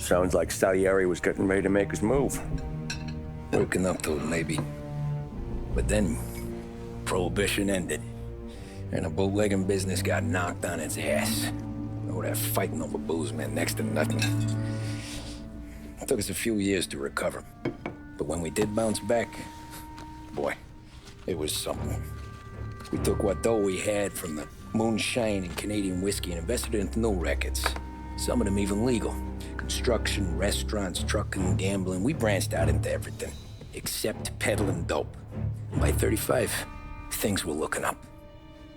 Sounds like Salieri was getting ready to make his move. Working up to it, maybe. But then, Prohibition ended. And the bootlegging business got knocked on its ass. Oh, that fighting over booze meant next to nothing. It took us a few years to recover. But when we did bounce back, boy, it was something. We took what dough we had from the moonshine and Canadian whiskey and invested it into new rackets. Some of them even legal. Construction, restaurants, trucking, gambling. We branched out into everything, except peddling dope. And by 35, things were looking up.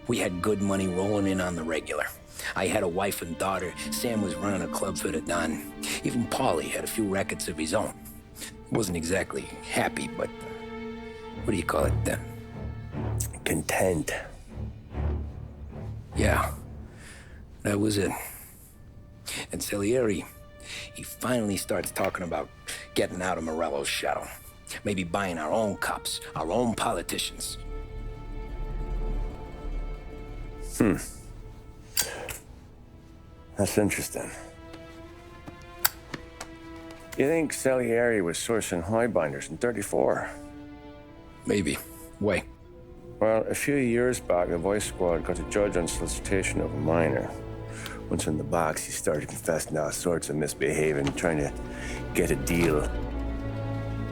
We had good money rolling in on the regular. I had a wife and daughter. Sam was running a club for the Don. Even Paulie had a few rackets of his own. Wasn't exactly happy, but what do you call it? Content. Yeah, that was it. And Salieri, he finally starts talking about getting out of Morello's shadow. Maybe buying our own cops, our own politicians. That's interesting. You think Salieri was sourcing highbinders in 34? Maybe. Why? Well, a few years back, the Vice Squad got a judge on solicitation of a minor. Once in the box, he started confessing all sorts of misbehaving, trying to get a deal.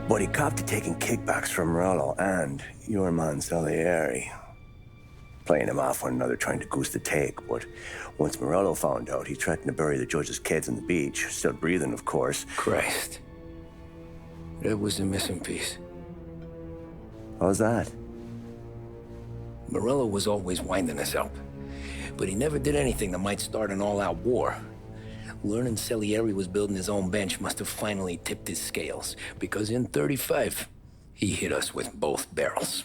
But he copped to taking kickbacks from Morello and your man Salieri. Playing them off one another, trying to goose the take. But once Morello found out, he threatened to bury the judge's kids on the beach. Still breathing, of course. Christ. That was the missing piece. How's that? Morello was always winding us up. But he never did anything that might start an all-out war. Learning Salieri was building his own bench must have finally tipped his scales. Because in 35, he hit us with both barrels.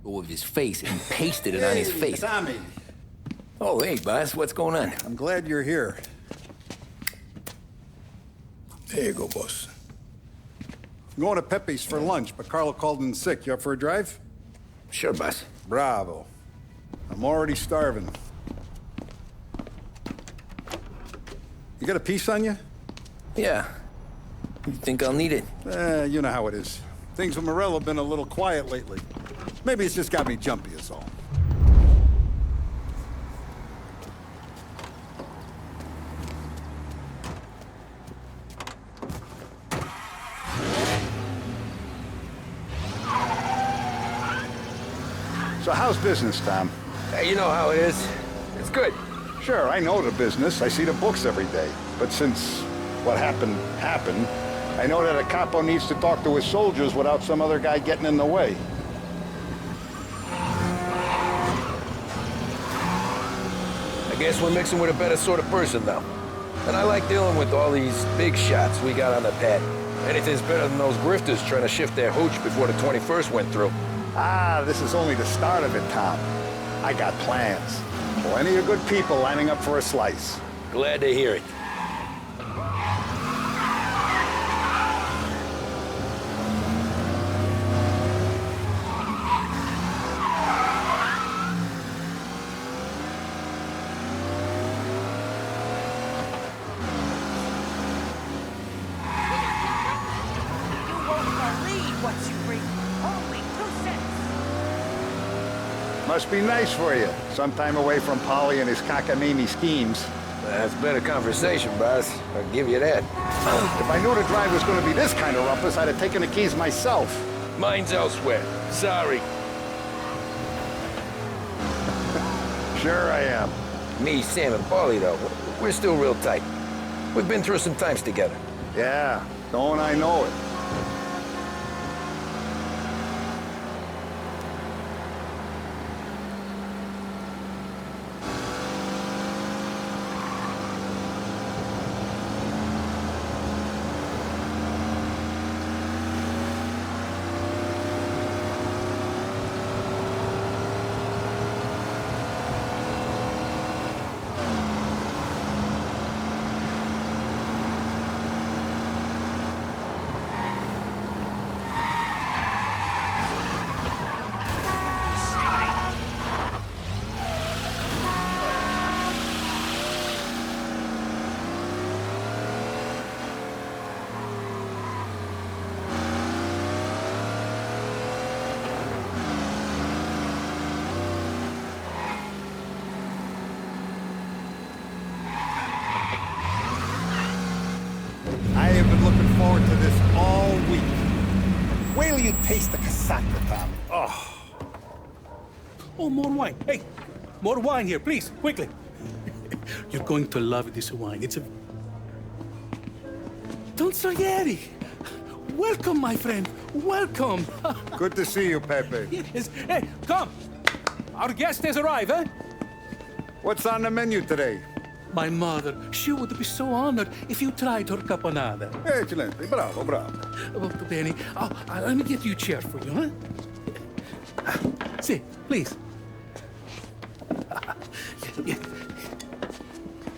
With his face and pasted it on his face. Tommy. Oh, hey, boss, what's going on? I'm glad you're here. There you go, boss. I'm going to Pepe's for lunch, but Carlo called in sick. You up for a drive? Sure, boss. Bravo. I'm already starving. You got a piece on you? Yeah. You think I'll need it? You know how it is. Things with Morello have been a little quiet lately. Maybe it's just got me jumpy, is all. So how's business, Tom? Hey, you know how it is. It's good. Sure, I know the business. I see the books every day. But since what happened, I know that a capo needs to talk to his soldiers without some other guy getting in the way. I guess we're mixing with a better sort of person now. And I like dealing with all these big shots we got on the pad. Anything's better than those grifters trying to shift their hooch before the 21st went through. Ah, this is only the start of it, Tom. I got plans. Plenty of good people lining up for a slice. Glad to hear it. Must be nice for you. Some time away from Polly and his cockamamie schemes. That's better conversation, boss. I'll give you that. If I knew the drive was going to be this kind of rumpus, I'd have taken the keys myself. Mine's elsewhere. Sorry. Sure I am. Me, Sam, and Paulie, though, we're still real tight. We've been through some times together. Yeah, don't I know it. till you taste the casaca, Tom. Oh, more wine. Hey, more wine here, please, quickly. You're going to love this wine. It's a... Don Salieri! Welcome, my friend. Welcome. Good to see you, Pepe. Yes. Hey, come. Our guest has arrived, eh? What's on the menu today? My mother, she would be so honored if you tried her caponata. Excelente. Bravo, bravo. Molto bene. Oh, let me get you a chair for you, huh? Sit, please.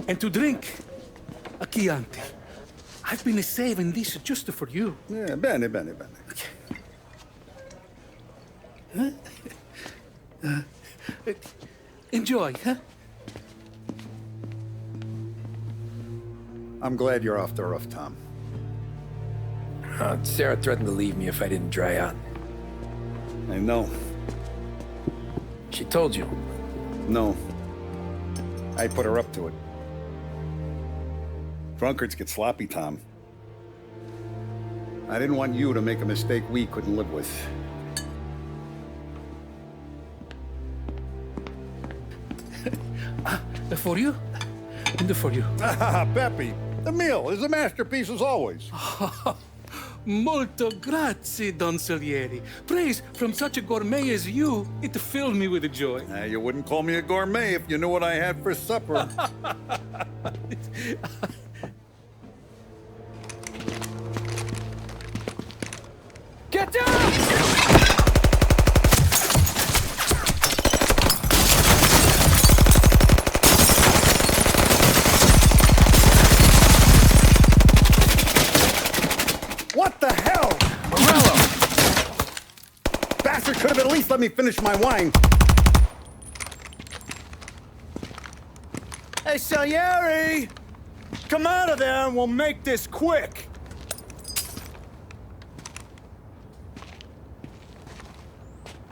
And to drink, a Chianti. I've been saving this just for you. Yeah, bene, bene, bene. Enjoy, huh? I'm glad you're off the roof, Tom. Sarah threatened to leave me if I didn't dry out. I know. She told you. No. I put her up to it. Drunkards get sloppy, Tom. I didn't want you to make a mistake we couldn't live with. For you? And for you. Pepe, the meal is a masterpiece as always. Molto grazie, Don Salieri. Praise from such a gourmet as you, it filled me with joy. You wouldn't call me a gourmet if you knew what I had for supper. Get down! What the hell? Bastard could have at least let me finish my wine. Hey, Salieri! Come out of there and we'll make this quick.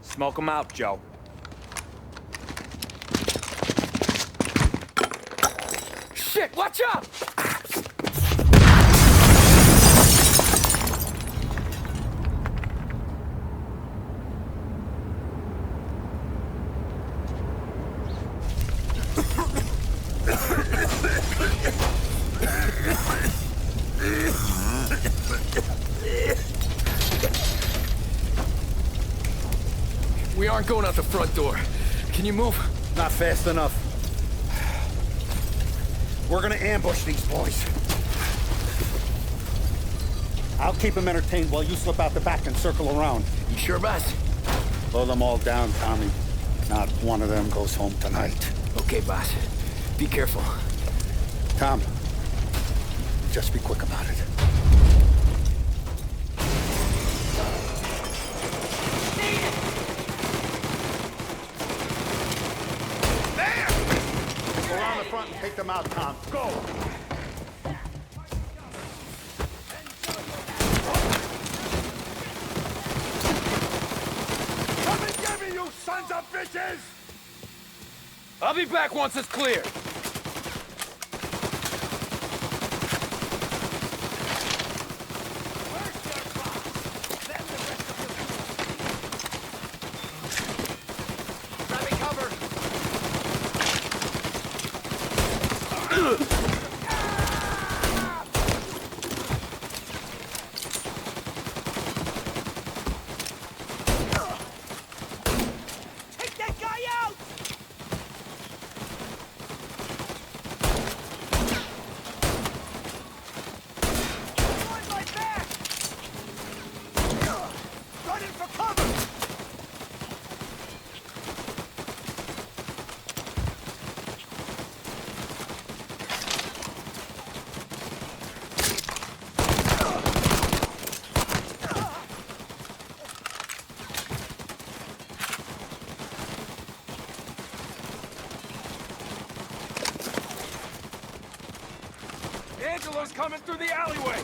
Smoke 'em out, Joe. Shit, watch out! We aren't going out the front door. Can you move? Not fast enough. We're gonna ambush these boys. I'll keep them entertained while you slip out the back and circle around. You sure, boss? Blow them all down, Tommy. Not one of them goes home tonight. Okay, boss. Be careful. Tom, just be quick about it. Go around the front and take them out, Tom. Go! Come and get me, you sons of bitches! I'll be back once it's clear. Angelo's coming through the alleyway!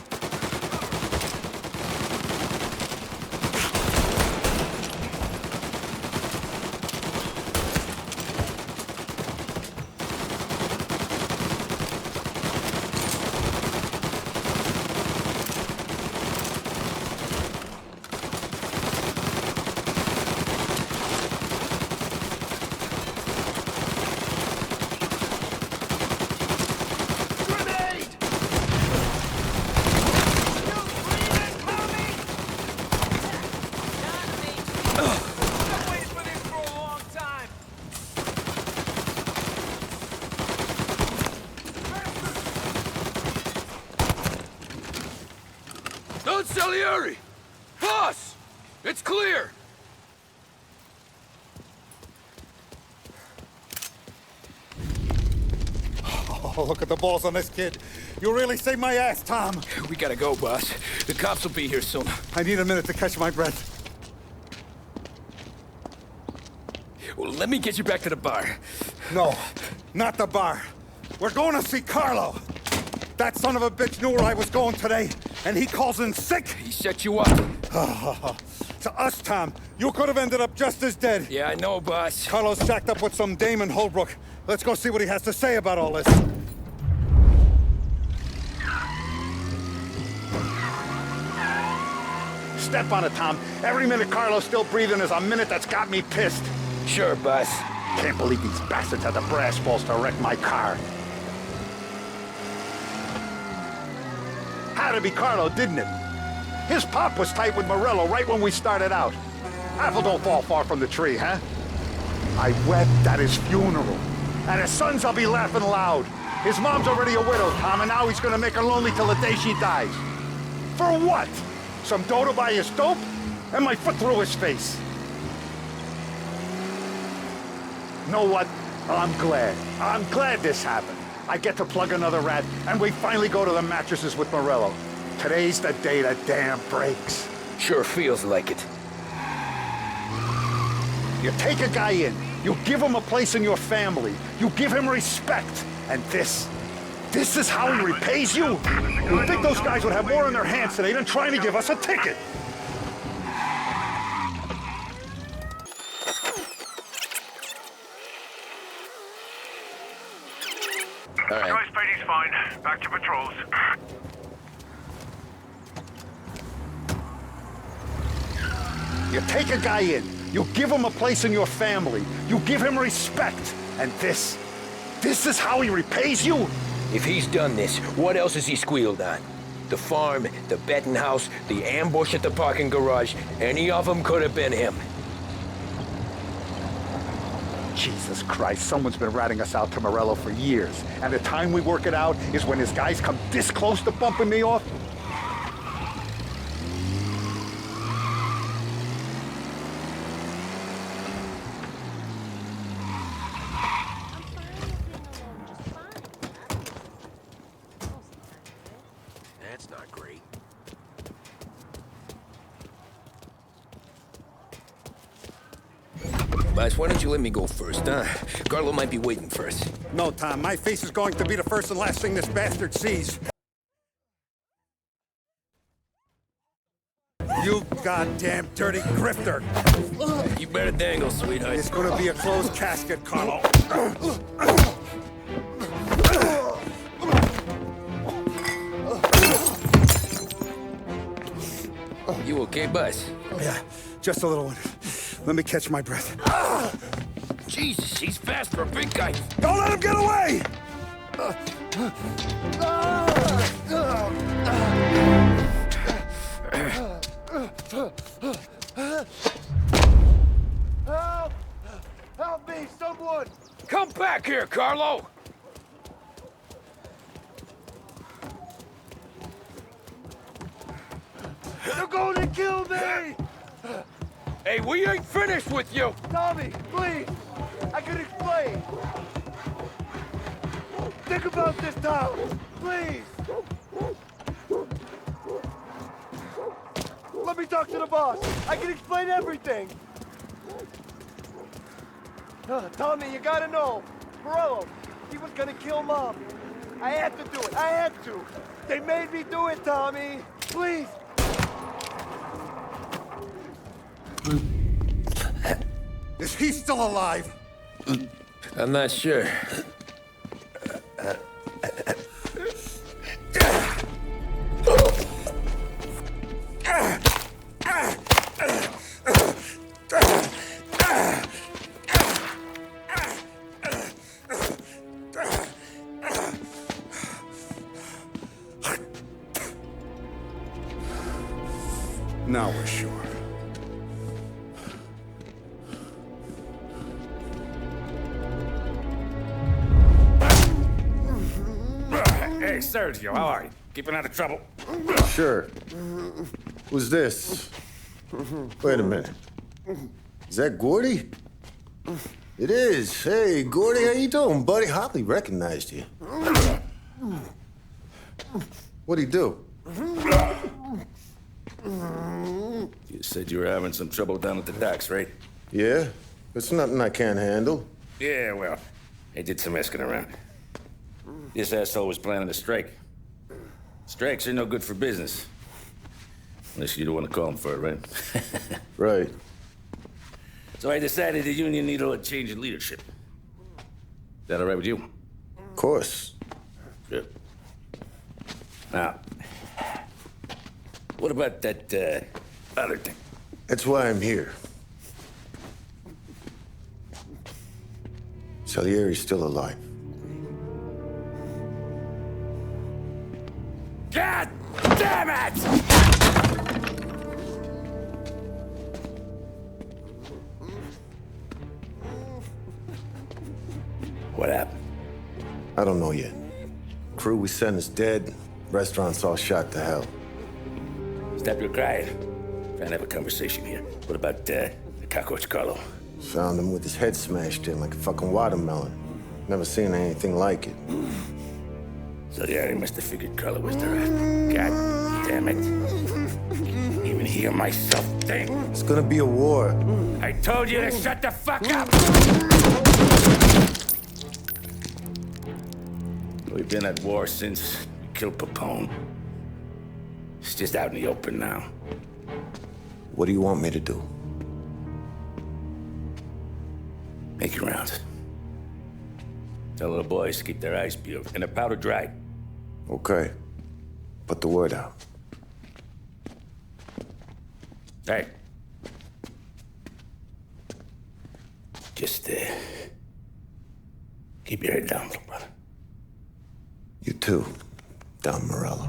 Don't Salieri! Boss! It's clear! Oh, look at the balls on this kid. You really saved my ass, Tom. We gotta go, boss. The cops will be here soon. I need a minute to catch my breath. Well, let me get you back to the bar. No, not the bar. We're going to see Carlo. That son of a bitch knew where I was going today, and he calls in sick. He set you up. To us, Tom, you could have ended up just as dead. Yeah, I know, boss. Carlo's shacked up with some dame in Holbrook. Let's go see what he has to say about all this. Step on it, Tom. Every minute Carlo's still breathing is a minute that's got me pissed. Sure, boss. Can't believe these bastards had the brass balls to wreck my car. Had to be Carlo, didn't it? His pop was tight with Morello right when we started out. Apple don't fall far from the tree, huh? I wept at his funeral. At his son's, I'll be laughing loud. His mom's already a widow, Tom, and now he's gonna make her lonely till the day she dies. For what? Some dough to buy his dope? And my foot through his face. Know what? I'm glad. I'm glad this happened. I get to plug another rat, and we finally go to the mattresses with Morello. Today's the day the dam breaks. Sure feels like it. You take a guy in, you give him a place in your family, you give him respect, and this is how he repays you? You think those guys would have more in their hands today than trying to give us a ticket? All right. Guy's Brady's fine. Back to patrols. You take a guy in, you give him a place in your family, you give him respect, and this is how he repays you? If he's done this, what else has he squealed on? The farm, the betting house, the ambush at the parking garage, any of them could have been him. Jesus Christ, someone's been ratting us out to Morello for years, and the time we work it out is when his guys come this close to bumping me off? That's not great. Boss, why don't you let me go first, huh? Carlo might be waiting for us. No, Tom, my face is going to be the first and last thing this bastard sees. You goddamn dirty grifter! You better dangle, sweetheart. It's gonna be a closed casket, Carlo. You okay, boss? Yeah, just a little one. Let me catch my breath. Jesus, he's fast for a big guy. Don't let him get away! Help! Help me, someone! Come back here, Carlo! They're going to kill me! Hey, we ain't finished with you! Tommy, please! I can explain! Think about this town! Please! Let me talk to the boss! I can explain everything! Tommy, you gotta know! Morello, he was gonna kill Mom! I had to do it! I had to! They made me do it, Tommy! Please! Is he still alive? I'm not sure. Now we're sure. Sergio, how are you? Keeping out of trouble? Sure. Who's this? Wait a minute. Is that Gordy? It is. Hey, Gordy, how you doing, buddy? Hardly recognized you. What'd he do? You said you were having some trouble down at the docks, right? Yeah? It's nothing I can't handle. Yeah, well, I did some asking around. This asshole was planning a strike. Strikes are no good for business. Unless you don't want to call him for it, right? Right. So I decided the union needed a change in leadership. Is that all right with you? Of course. Good. Now, what about that, other thing? That's why I'm here. Salieri's still alive. God damn it! What happened? I don't know yet. Crew we sent is dead. Restaurants all shot to hell. Stop your crying. Trying to have a conversation here. What about, the cockroach Carlo? Found him with his head smashed in like a fucking watermelon. Never seen anything like it. So yeah, he must have figured Carlo was the rat. God damn it. Even hear myself think. It's gonna be a war. I told you to shut the fuck up! We've been at war since we killed Papone. It's just out in the open now. What do you want me to do? Make your rounds. Tell the boys to keep their eyes peeled and their powder dry. Okay. Put the word out. Hey. Just, keep your head down, little brother. You too, Don Morello.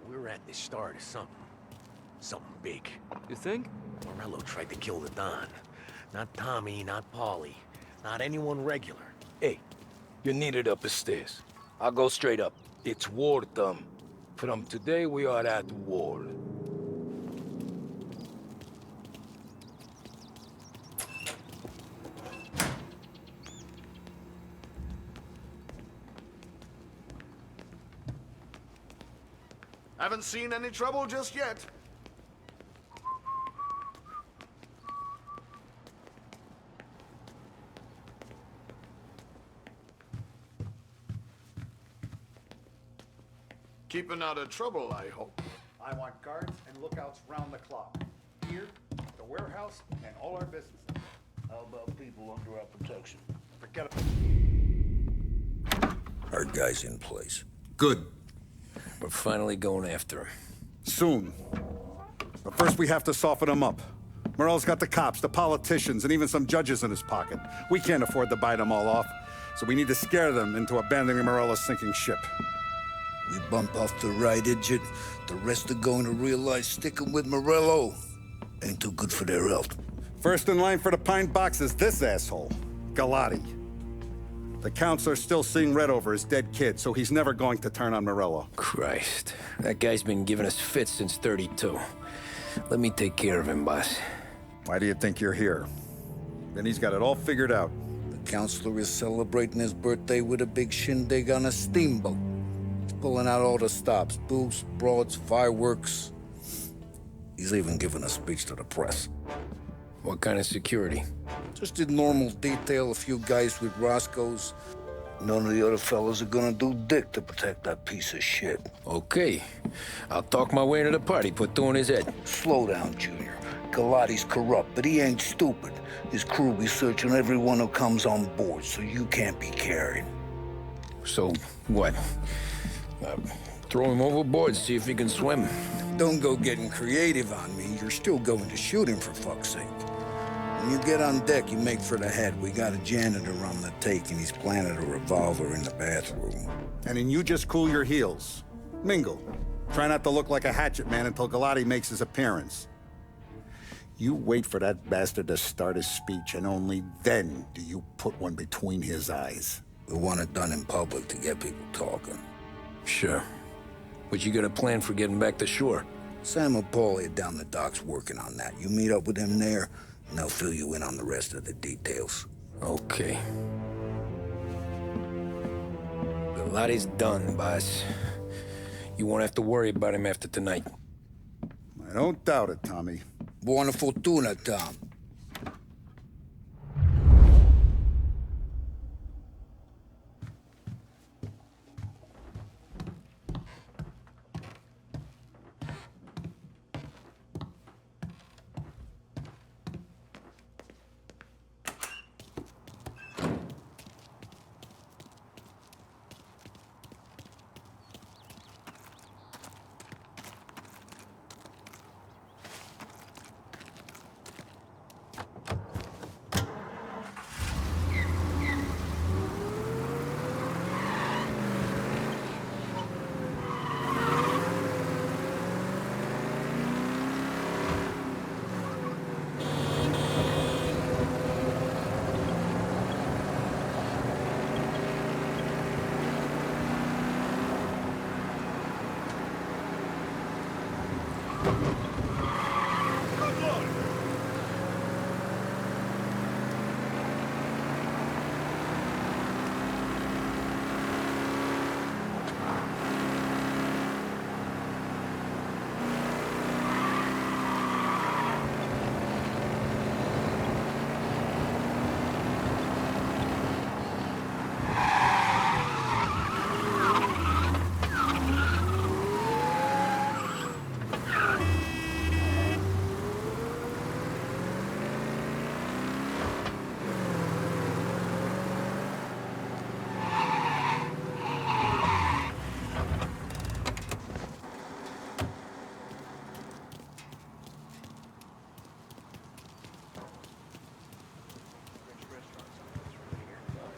We're at the start of something. Something big. You think? Morello tried to kill the Don. Not Tommy, not Paulie, not anyone regular. Hey, you're needed up the stairs. I'll go straight up. It's war time. From today, we are at war. Haven't seen any trouble just yet. Keeping out of trouble, I hope. I want guards and lookouts round the clock. Here, the warehouse, and all our businesses. How about people under our protection? Forget it. Our guy's in place. Good. We're finally going after him. Soon. But first we have to soften him up. Morello's got the cops, the politicians, and even some judges in his pocket. We can't afford to bite them all off, so we need to scare them into abandoning Morello's sinking ship. We bump off the right idiot. The rest are going to realize sticking with Morello ain't too good for their health. First in line for the pine box is this asshole, Galati. The counselor's still seeing red over his dead kid, so he's never going to turn on Morello. Christ. That guy's been giving us fits since 32. Let me take care of him, boss. Why do you think you're here? Then he's got it all figured out. The counselor is celebrating his birthday with a big shindig on a steamboat. He's pulling out all the stops, booze, broads, fireworks. He's even giving a speech to the press. What kind of security? Just did normal detail, a few guys with Roscoe's. None of the other fellas are gonna do dick to protect that piece of shit. Okay. I'll talk my way into the party, put two in his head. Slow down, Junior. Galati's corrupt, but he ain't stupid. His crew be searching everyone who comes on board, so you can't be carried. So, what? Throw him overboard, see if he can swim. Don't go getting creative on me. You're still going to shoot him, for fuck's sake. When you get on deck, you make for the head. We got a janitor on the take, and he's planted a revolver in the bathroom. And then you just cool your heels. Mingle. Try not to look like a hatchet man until Galati makes his appearance. You wait for that bastard to start his speech, and only then do you put one between his eyes. We want it done in public to get people talking. Sure. But you got a plan for getting back to shore? Sam and Paulie are down the docks working on that. You meet up with them there, and they'll fill you in on the rest of the details. Okay. Galati's done, boss. You won't have to worry about him after tonight. I don't doubt it, Tommy. Buona fortuna, Tom.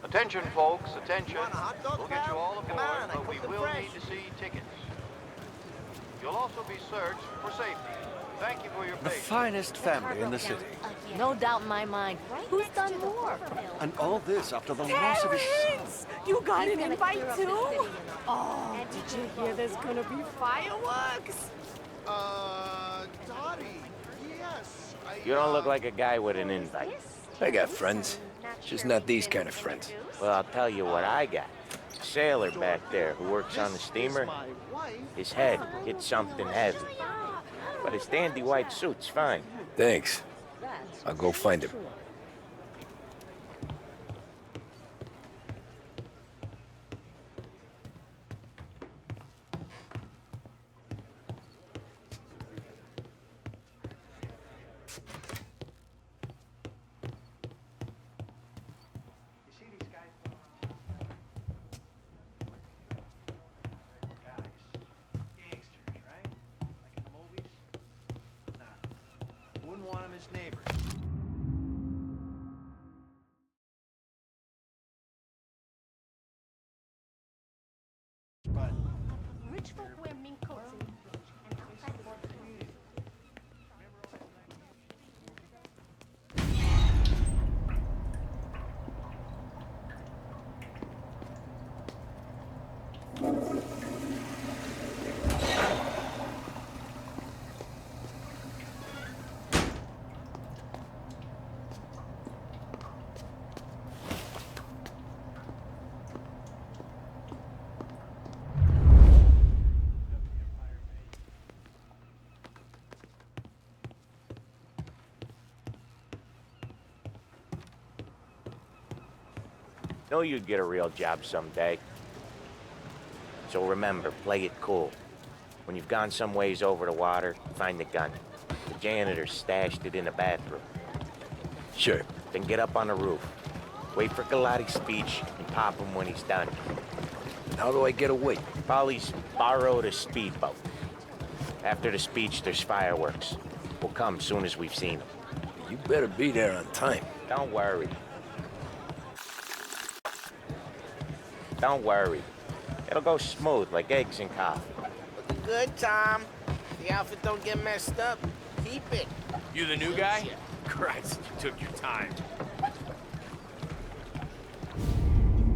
Attention, folks, attention. We'll get you all aboard, but we will need to see tickets. You'll also be searched for safety. Thank you for your The patience. finest family in the city. No doubt in my mind. Who's done more? And all this after the loss of his son. You got an invite too? Oh, did you hear there's gonna be fireworks? Dottie, yes. You don't look like a guy with an invite. I got friends. Just not these kind of friends. Well, I'll tell you what I got. A sailor back there who works on the steamer. His head hit something heavy. But his dandy white suit's fine. Thanks. I'll go find him. Wouldn't want him as neighbors. But Rich folk wear mink coats in the beach and outside the community. Know you'd get a real job someday. So remember, play it cool. When you've gone some ways over the water, find the gun. The janitor stashed it in the bathroom. Sure. Then get up on the roof. Wait for Galati's speech and pop him when he's done. How do I get away? Polly's borrowed a speedboat. After the speech, there's fireworks. We'll come soon as we've seen them. You better be there on time. Don't worry. Don't worry. It'll go smooth like eggs and coffee. good, Tom. The outfit don't get messed up. Keep it. You the new guy? Christ, you took your time.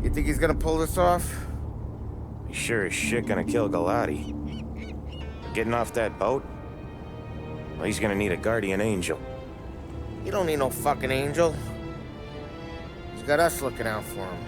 You think he's gonna pull this off? He's sure as shit gonna kill Galati. Getting off that boat? Well, he's gonna need a guardian angel. He don't need no fucking angel. He's got us looking out for him.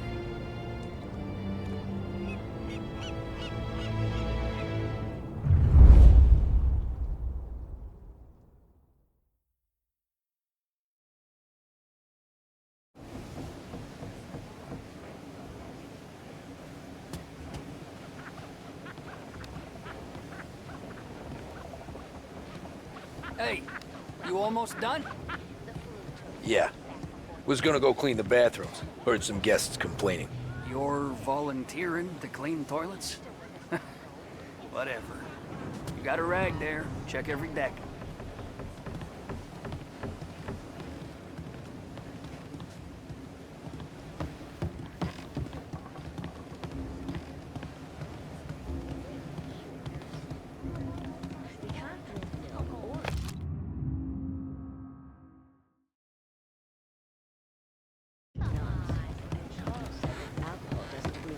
Hey, you almost done? Yeah. Was gonna go clean the bathrooms. Heard some guests complaining. You're volunteering to clean toilets? Whatever. You got a rag there. Check every deck.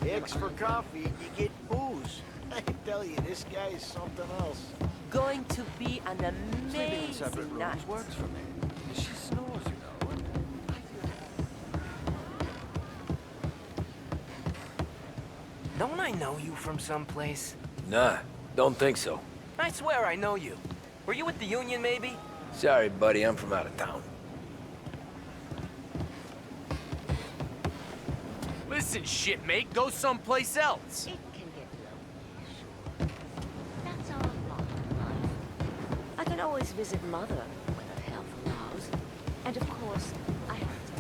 X for coffee, you get booze. I tell you, this guy is something else. Going to be an Sleeping in separate amazing night. rooms works for me. She snores, you know. Don't I know you from someplace? Nah, don't think so. I swear I know you. Were you with the Union, maybe? Sorry, buddy, I'm from out of town. Listen, shitmate, go someplace else. It can get lonely, sure. That's our lot in life. I can always visit Mother when her health allows. And of course, I have to.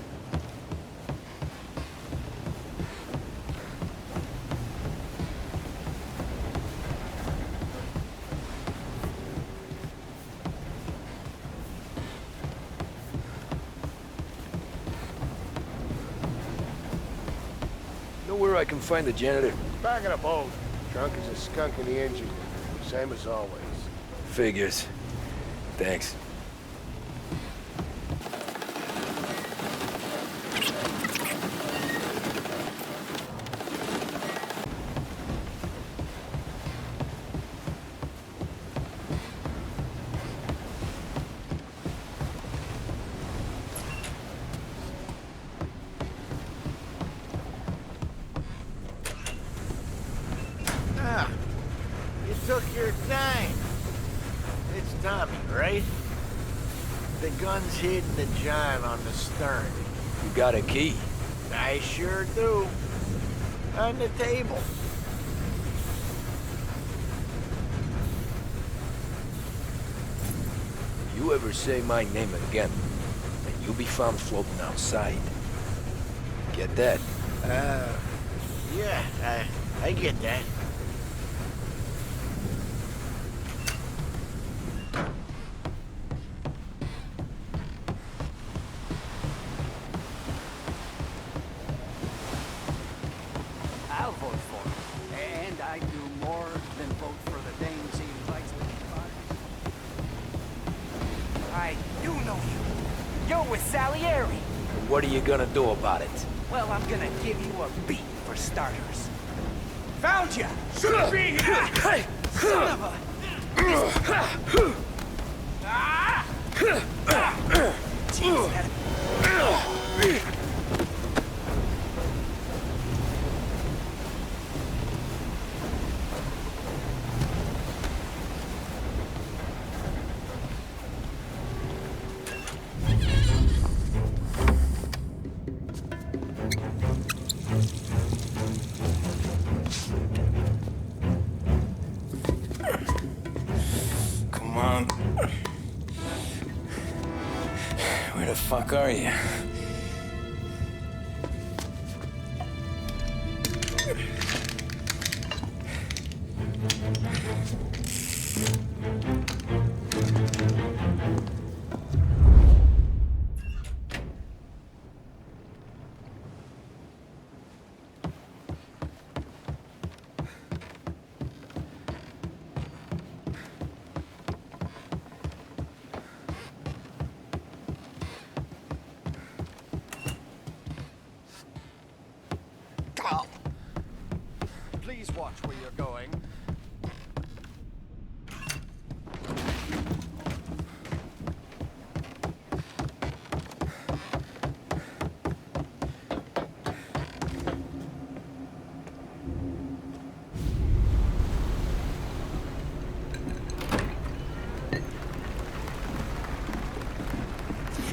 Know where I can find the janitor? Back of the boat. Drunk as a skunk in the engine. Same as always. Figures. Thanks. Ah, you took your time. It's Tommy, right? The gun's hid in the john on the stern. You got a key? I sure do. On the table. If you ever say my name again, then you'll be found floating outside. Get that? Yeah, I get that. I'll vote for him. And I do more than vote for the dames he invites to the party. I do know you. You're with Salieri. What are you gonna do about it? Well, I'm gonna give you a beat for starters. Found ya! Shouldn't be here! Son of a... Jeez, that... Come on. Where the fuck are you? Please watch where you're going.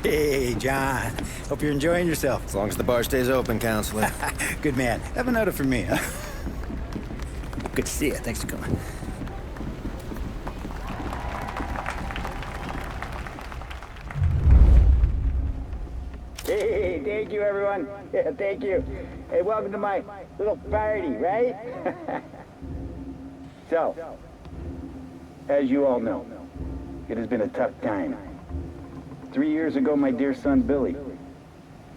Hey, John. Hope you're enjoying yourself. As long as the bar stays open, counselor. Good man. Have a note for me, huh? Good to see you. Thanks for coming. Hey, thank you, everyone. Yeah, thank you. Hey, welcome to my little party, right? So, as you all know, it has been a tough time. 3 years ago, my dear son Billy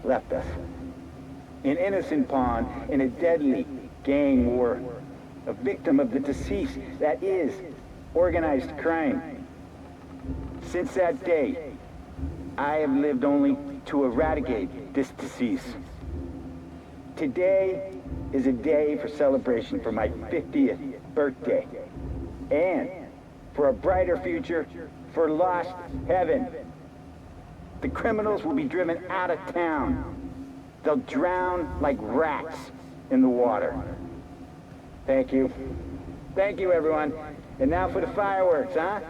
left us. An innocent pawn in a deadly gang war. A victim of the deceased, that is, organized crime. Since that day, I have lived only to eradicate this disease. Today is a day for celebration for my 50th birthday. And for a brighter future for lost heaven. The criminals will be driven out of town. They'll drown like rats in the water. Thank you. Thank you, everyone. And now for the fireworks, huh?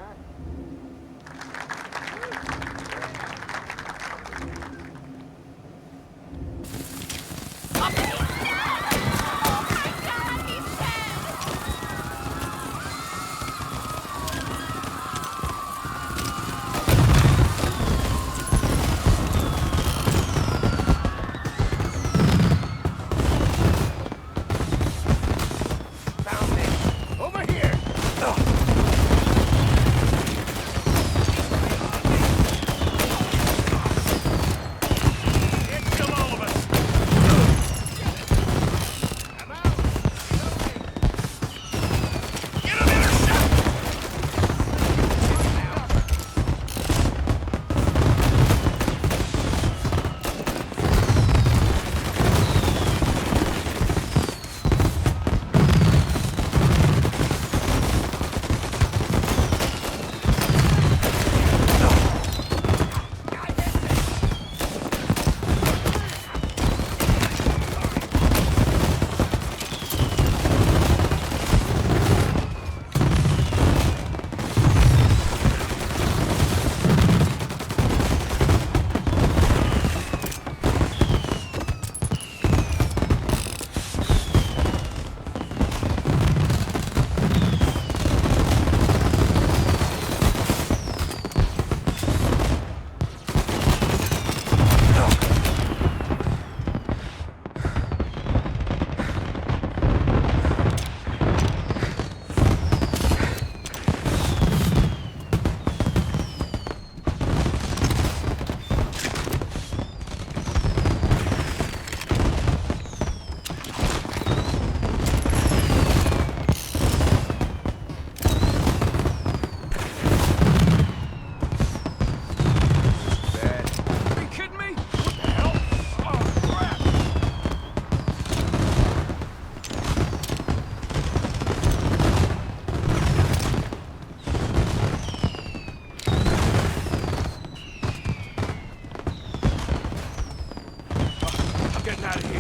Getting out of here.